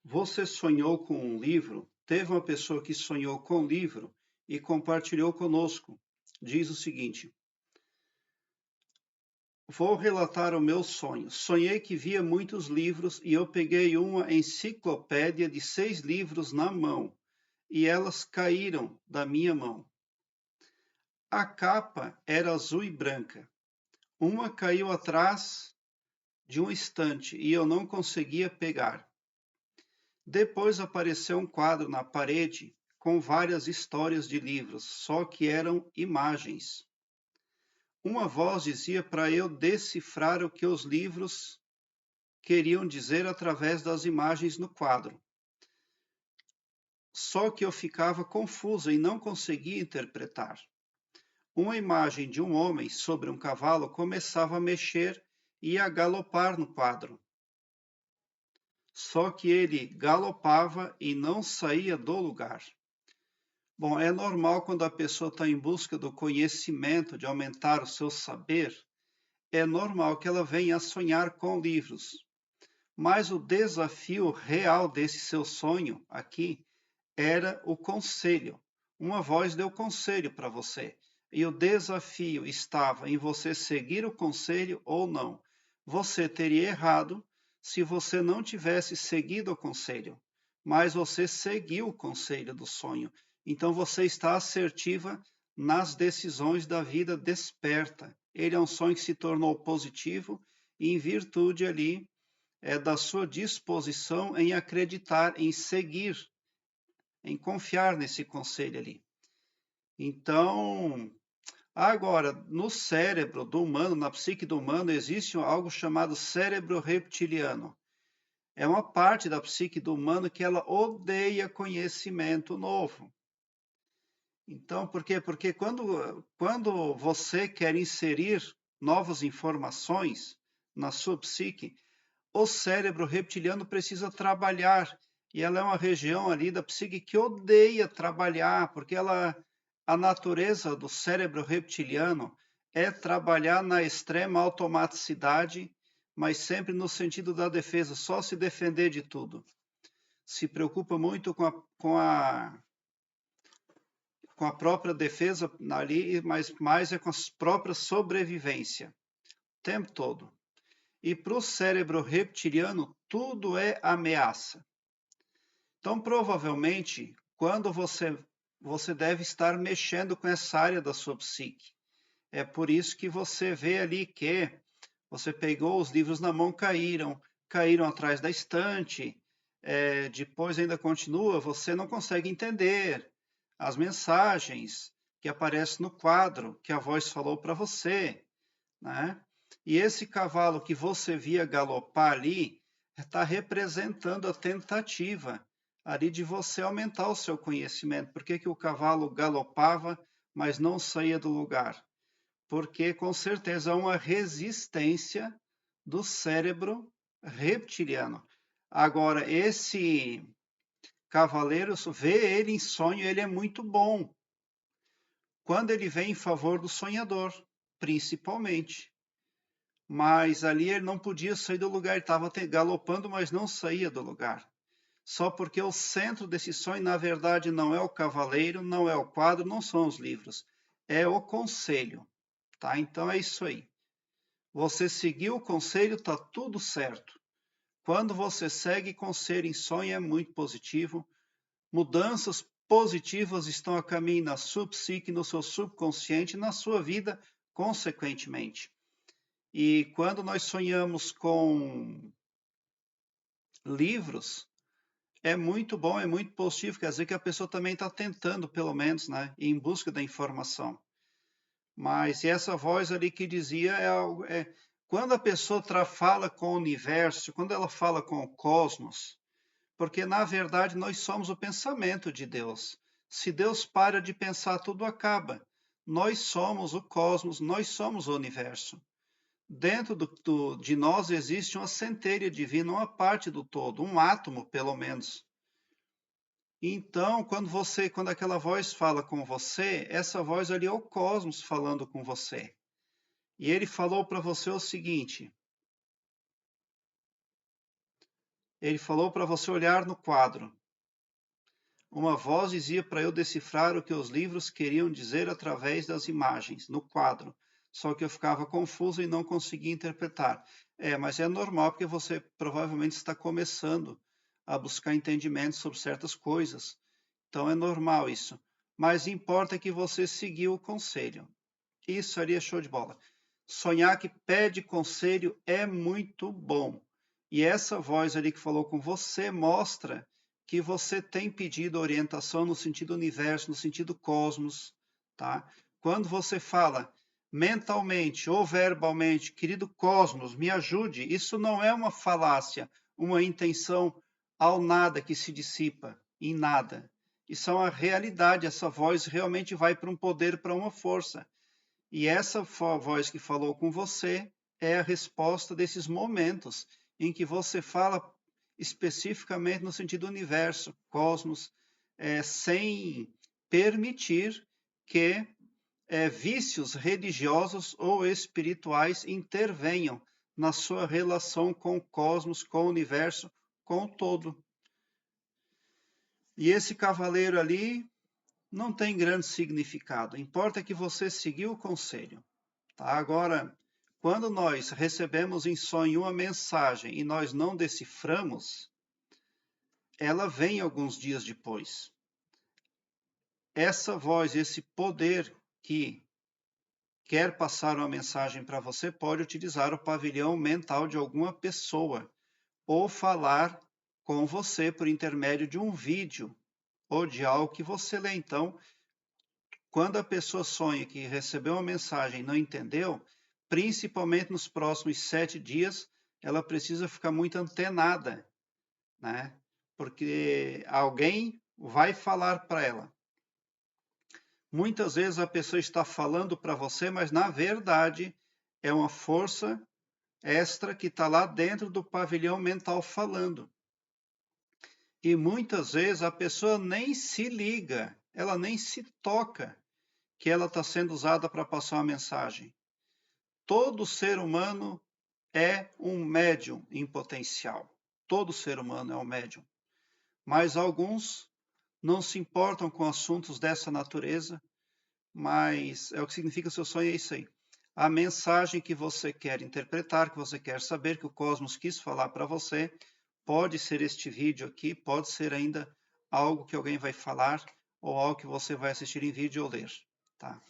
Você sonhou com um livro? Teve uma pessoa que sonhou com um livro e compartilhou conosco. Diz o seguinte: vou relatar o meu sonho. Sonhei que via muitos livros e eu peguei uma enciclopédia de 6 livros na mão e elas caíram da minha mão. A capa era azul e branca. Uma caiu atrás de um estante e eu não conseguia pegar. Depois apareceu um quadro na parede com várias histórias de livros, só que eram imagens. Uma voz dizia para eu decifrar o que os livros queriam dizer através das imagens no quadro. Só que eu ficava confusa e não conseguia interpretar. Uma imagem de um homem sobre um cavalo começava a mexer e a galopar no quadro. Só que ele galopava e não saía do lugar. Bom, é normal quando a pessoa está em busca do conhecimento, de aumentar o seu saber, é normal que ela venha a sonhar com livros. Mas o desafio real desse seu sonho aqui era o conselho. Uma voz deu conselho para você. E o desafio estava em você seguir o conselho ou não. Você teria errado se você não tivesse seguido o conselho, mas você seguiu o conselho do sonho. Então você está assertiva nas decisões da vida desperta. Ele é um sonho que se tornou positivo e em virtude ali da sua disposição em acreditar, em seguir, em confiar nesse conselho ali. Então, agora, no cérebro do humano, na psique do humano, existe algo chamado cérebro reptiliano. É uma parte da psique do humano que ela odeia conhecimento novo. Então, por quê? Porque quando você quer inserir novas informações na sua psique, o cérebro reptiliano precisa trabalhar. E ela é uma região ali da psique que odeia trabalhar, porque a natureza do cérebro reptiliano é trabalhar na extrema automaticidade, mas sempre no sentido da defesa, só se defender de tudo. Se preocupa muito com a própria defesa ali, mas mais é com a própria sobrevivência, o tempo todo. E para o cérebro reptiliano, tudo é ameaça. Então, provavelmente, quando você deve estar mexendo com essa área da sua psique. É por isso que você vê ali que você pegou os livros na mão, caíram atrás da estante, depois ainda continua, você não consegue entender as mensagens que aparecem no quadro que a voz falou para você, né? E esse cavalo que você via galopar ali está representando a tentativa ali de você aumentar o seu conhecimento. Por que que o cavalo galopava, mas não saía do lugar? Porque com certeza há uma resistência do cérebro reptiliano. Agora, esse cavaleiro, vê ele em sonho, ele é muito bom. Quando ele vem em favor do sonhador, principalmente. Mas ali ele não podia sair do lugar, ele estava galopando, mas não saía do lugar. Só porque o centro desse sonho, na verdade, não é o cavaleiro, não é o quadro, não são os livros, é o conselho, tá? Então é isso aí. Você seguiu o conselho, tá tudo certo. Quando você segue conselho em sonho é muito positivo. Mudanças positivas estão a caminho na sua psique, no seu subconsciente, na sua vida, consequentemente. E quando nós sonhamos com livros, é muito bom, é muito positivo, quer dizer que a pessoa também está tentando, pelo menos, né, ir em busca da informação. Mas essa voz ali que dizia quando a pessoa fala com o universo, quando ela fala com o cosmos, porque na verdade nós somos o pensamento de Deus. Se Deus para de pensar, tudo acaba. Nós somos o cosmos, nós somos o universo. Dentro de nós existe uma centelha divina, uma parte do todo, um átomo, pelo menos. Então, quando aquela voz fala com você, essa voz ali é o cosmos falando com você. E ele falou para você o seguinte: Ele falou para você olhar no quadro. Uma voz dizia para eu decifrar o que os livros queriam dizer através das imagens, no quadro. Só que eu ficava confuso e não conseguia interpretar. Mas é normal porque você provavelmente está começando a buscar entendimento sobre certas coisas. Então é normal isso. Mas importa que você seguiu o conselho. Isso seria show de bola. Sonhar que pede conselho é muito bom. E essa voz ali que falou com você mostra que você tem pedido orientação no sentido universo, no sentido cosmos, tá? Quando você fala mentalmente ou verbalmente, querido cosmos, me ajude, isso não é uma falácia, uma intenção ao nada que se dissipa, em nada. Isso é uma realidade, essa voz realmente vai para um poder, para uma força. E essa voz que falou com você é a resposta desses momentos em que você fala especificamente no sentido universo, cosmos, sem permitir que vícios religiosos ou espirituais intervenham na sua relação com o cosmos, com o universo, com o todo. E esse cavaleiro ali não tem grande significado. Importa que você seguiu o conselho. Tá? Agora, quando nós recebemos em sonho uma mensagem e nós não deciframos, ela vem alguns dias depois. Essa voz, esse poder que quer passar uma mensagem para você, pode utilizar o pavilhão mental de alguma pessoa ou falar com você por intermédio de um vídeo ou de algo que você lê. Então, quando a pessoa sonha que recebeu uma mensagem e não entendeu, principalmente nos próximos 7 dias, ela precisa ficar muito antenada, né? Porque alguém vai falar para ela. Muitas vezes a pessoa está falando para você, mas na verdade é uma força extra que está lá dentro do pavilhão mental falando. E muitas vezes a pessoa nem se liga, ela nem se toca que ela está sendo usada para passar uma mensagem. Todo ser humano é um médium em potencial. Todo ser humano é um médium. Mas alguns não se importam com assuntos dessa natureza, mas é o que significa o seu sonho, é isso aí. A mensagem que você quer interpretar, que você quer saber, que o cosmos quis falar para você, pode ser este vídeo aqui, pode ser ainda algo que alguém vai falar, ou algo que você vai assistir em vídeo ou ler. Tá?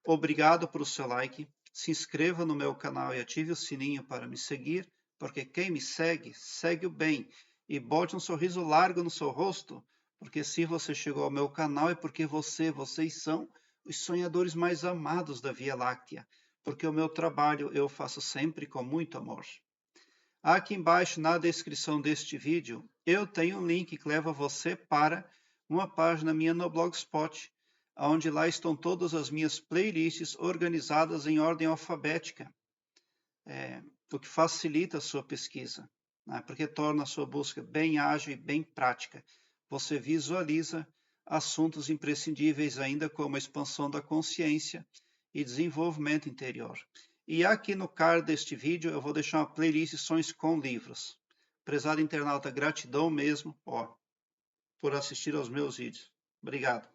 Obrigado por o seu like. Se inscreva no meu canal e ative o sininho para me seguir, porque quem me segue, segue o bem. E bote um sorriso largo no seu rosto, porque se você chegou ao meu canal é porque vocês são os sonhadores mais amados da Via Láctea, porque o meu trabalho eu faço sempre com muito amor. Aqui embaixo na descrição deste vídeo, eu tenho um link que leva você para uma página minha no Blogspot, onde lá estão todas as minhas playlists organizadas em ordem alfabética, o que facilita a sua pesquisa, né? Porque torna a sua busca bem ágil e bem prática. Você visualiza assuntos imprescindíveis ainda como a expansão da consciência e desenvolvimento interior. E aqui no card deste vídeo eu vou deixar uma playlist Sonhos com livros. Prezado internauta, gratidão mesmo por assistir aos meus vídeos. Obrigado.